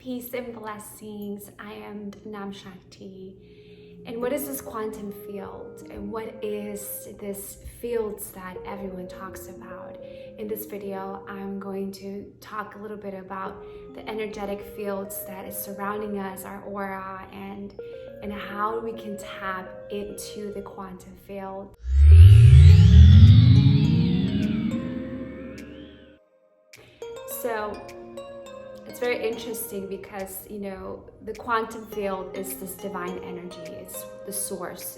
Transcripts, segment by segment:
Peace and blessings. I am Nam Shakti. And what is this quantum field? And what is this fields that everyone talks about? In this video, I'm going to talk a little bit about the energetic fields that is surrounding us, our aura, and how we can tap into the quantum field. So it's very interesting because, the quantum field is this divine energy. It's the source,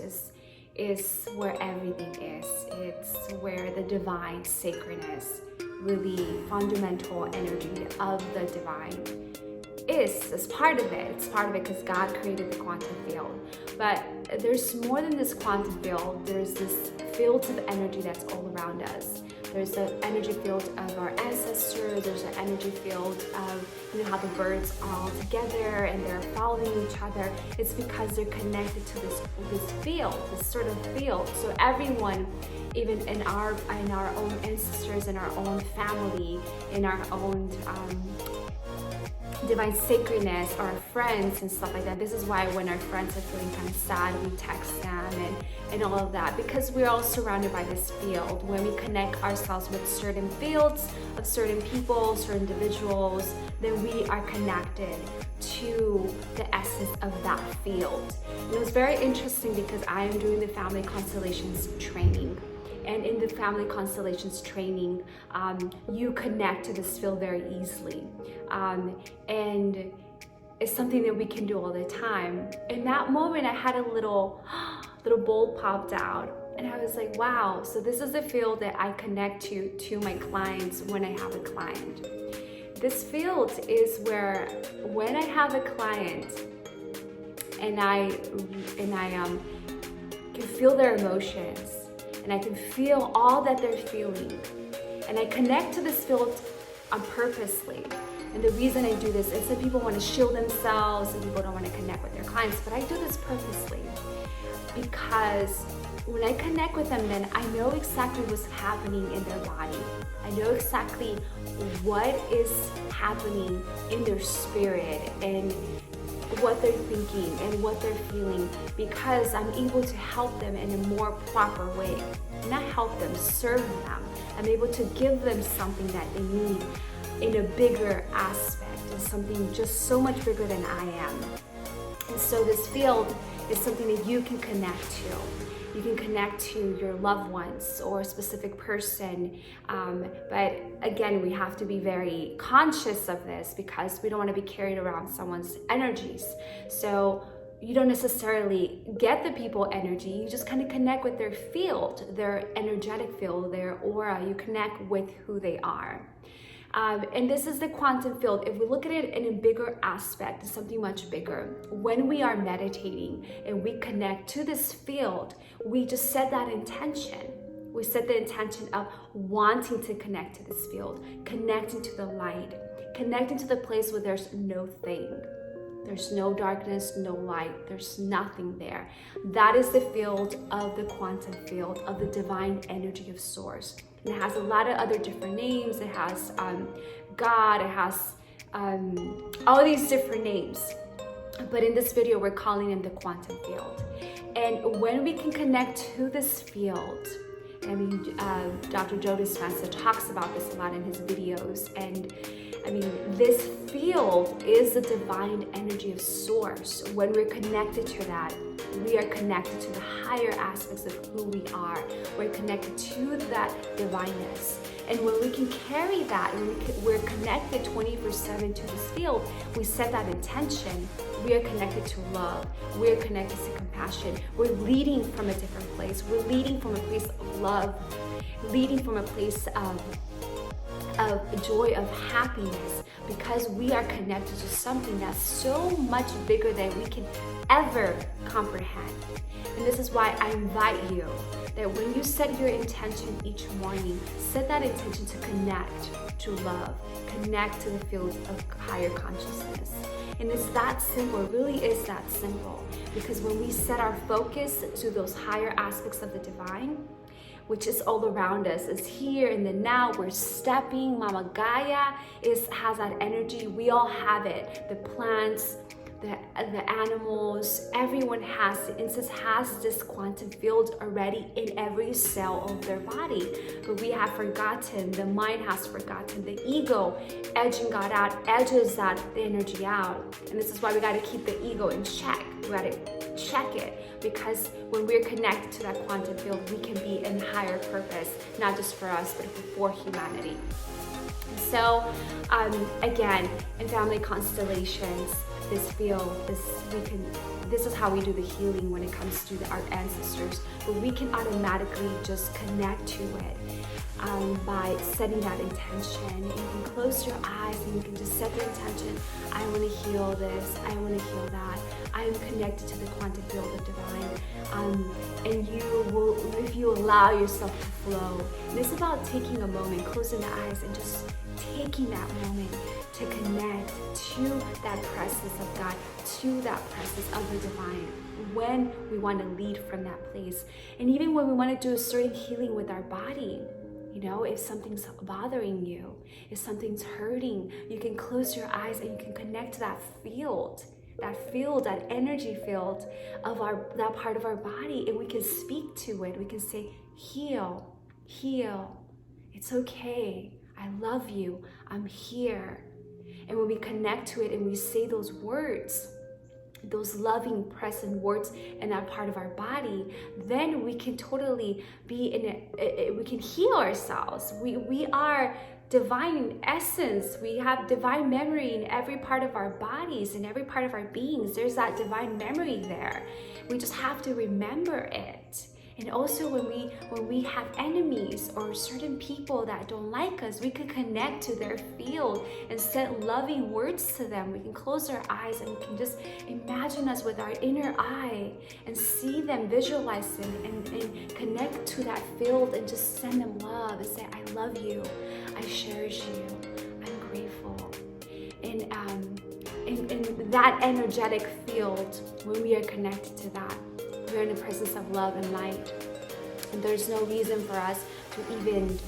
is where everything is. It's where the divine sacredness, really fundamental energy of the divine is part of it. It's part of it because God created the quantum field. But there's more than this quantum field. There's this fields of energy that's all around us. There's the energy field of our ancestors. There's the energy field of how the birds are all together and they're following each other. It's because they're connected to this field, this sort of field. So everyone, even in our own ancestors, in our own family, in our own divine sacredness, our friends and stuff like that. This is why when our friends are feeling kind of sad, we text them and all of that, because we're all surrounded by this field. When we connect ourselves with certain fields of certain people, certain individuals, then we are connected to the essence of that field. And it was very interesting because I am doing the family constellations training. And in the family constellations training, you connect to this field very easily. And it's something that we can do all the time. In that moment, I had a little bolt popped out. And I was like, wow, so this is the field that I connect to my clients when I have a client. This field is where when I have a client and I can feel their emotions, and I can feel all that they're feeling. And I connect to this field purposely. And the reason I do this is that people want to shield themselves and people don't want to connect with their clients, but I do this purposely because when I connect with them, then I know exactly what's happening in their body. I know exactly what is happening in their spirit and what they're thinking and what they're feeling, because I'm able to help them in a more proper way. Not help them, serve them. I'm able to give them something that they need in a bigger aspect, and something just so much bigger than I am. And so this field is something that you can connect to. You can connect to your loved ones or a specific person. But again, we have to be very conscious of this because we don't want to be carried around someone's energies. So you don't necessarily get the people energy. You just kind of connect with their field, their energetic field, their aura. You connect with who they are. And this is the quantum field. If we look at it in a bigger aspect, something much bigger, when we are meditating and we connect to this field, we just set that intention. We set the intention of wanting to connect to this field, connecting to the light, connecting to the place where there's no thing. There's no darkness, no light, there's nothing there. That is the field of the quantum field, of the divine energy of source. And it has a lot of other different names. It has God, it has all these different names. But in this video, we're calling it the quantum field. And when we can connect to this field, Dr. Joe Dispenza talks about this a lot in his videos. And this field is the divine energy of source. When we're connected to that, we are connected to the higher aspects of who we are. We're connected to that divineness. And when we can carry that, and we're connected 24/7 to this field, we set that intention. We are connected to love. We're connected to compassion. We're leading from a different place. We're leading from a place of love, leading from a place of joy, of happiness, because we are connected to something that's so much bigger than we can ever comprehend. And this is why I invite you that when you set your intention each morning, set that intention to connect to love, connect to the field of higher consciousness. And it's that simple, it really is that simple, because when we set our focus to those higher aspects of the divine, which is all around us, is here in the now. We're stepping. Mama Gaia has that energy. We all have it. The plants, the animals, everyone has, the incense has this quantum field already in every cell of their body. But we have forgotten, the mind has forgotten, the ego edges that energy out. And this is why we got to keep the ego in check. We got to check it, because when we're connected to that quantum field, we can be in higher purpose, not just for us, but for humanity. So again, in family constellations, this is how we do the healing when it comes to our ancestors, but we can automatically just connect to it by setting that intention. You can close your eyes and you can just set the intention. I want to heal this, I want to heal that, I am connected to the quantum field of divine, and you will, if you allow yourself to flow. And it's about taking a moment, closing the eyes, and just taking that moment to connect to that presence of God, to that presence of the divine, when we want to lead from that place. And even when we want to do a certain healing with our body, you know, if something's bothering you, if something's hurting, you can close your eyes and you can connect to that field, that energy field of that part of our body, and we can speak to it. We can say, heal, heal, it's okay, I love you, I'm here. And when we connect to it and we say those words, those loving, present words in that part of our body, then we can totally be in it. We can heal ourselves. We are divine in essence. We have divine memory in every part of our bodies, in every part of our beings. There's that divine memory there. We just have to remember it. And also when we have enemies or certain people that don't like us, we can connect to their field and send loving words to them. We can close our eyes and we can just imagine us with our inner eye and see them, visualize them, and connect to that field and just send them love and say, I love you, I cherish you, I'm grateful. And in that energetic field, when we are connected to that, we're in the presence of love and light. And there's no reason for us to even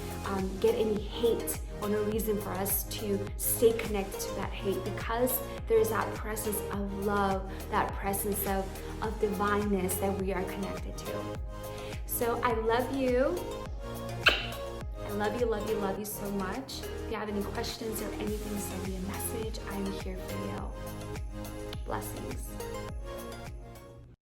get any hate, or no reason for us to stay connected to that hate, because there's that presence of love, that presence of divineness that we are connected to. So I love you. I love you, love you, love you so much. If you have any questions or anything, send me a message. I'm here for you. Blessings.